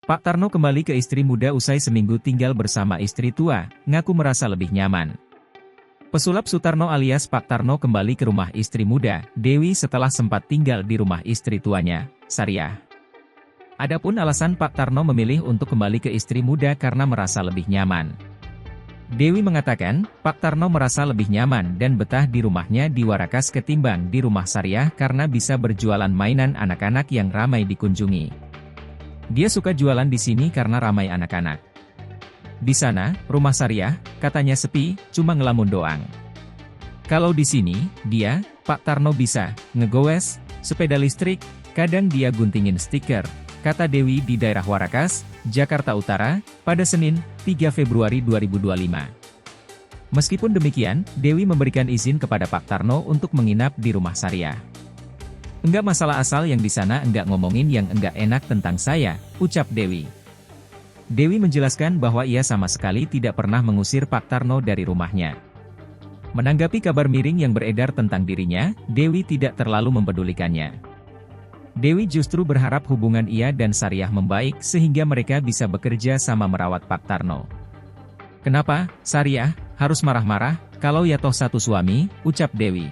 Pak Tarno kembali ke istri muda usai seminggu tinggal bersama istri tua, ngaku merasa lebih nyaman. Pesulap Sutarno alias Pak Tarno kembali ke rumah istri muda, Dewi setelah sempat tinggal di rumah istri tuanya, Sariah. Adapun alasan Pak Tarno memilih untuk kembali ke istri muda karena merasa lebih nyaman. Dewi mengatakan, Pak Tarno merasa lebih nyaman dan betah di rumahnya di Warakas ketimbang di rumah Sariah karena bisa berjualan mainan anak-anak yang ramai dikunjungi. Dia suka jualan di sini karena ramai anak-anak. Di sana, rumah Sariah, katanya sepi, cuma ngelamun doang. Kalau di sini, dia, Pak Tarno bisa ngegoes, sepeda listrik, kadang dia guntingin stiker, kata Dewi di daerah Warakas, Jakarta Utara, pada Senin, 3 Februari 2025. Meskipun demikian, Dewi memberikan izin kepada Pak Tarno untuk menginap di rumah Sariah. Enggak masalah asal yang di sana enggak ngomongin yang enggak enak tentang saya, ucap Dewi. Dewi menjelaskan bahwa ia sama sekali tidak pernah mengusir Pak Tarno dari rumahnya. Menanggapi kabar miring yang beredar tentang dirinya, Dewi tidak terlalu mempedulikannya. Dewi justru berharap hubungan ia dan Sariah membaik sehingga mereka bisa bekerja sama merawat Pak Tarno. Kenapa, Sariah, harus marah-marah, kalau ya toh satu suami, ucap Dewi.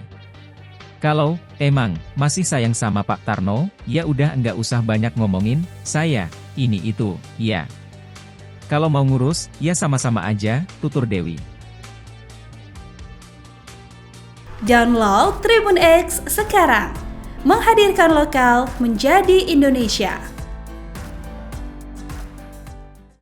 Kalau, emang, masih sayang sama Pak Tarno, ya udah enggak usah banyak ngomongin, saya, ini itu, ya. Kalau mau ngurus, ya sama-sama aja, tutur Dewi. Download Tribun X sekarang, menghadirkan lokal menjadi Indonesia.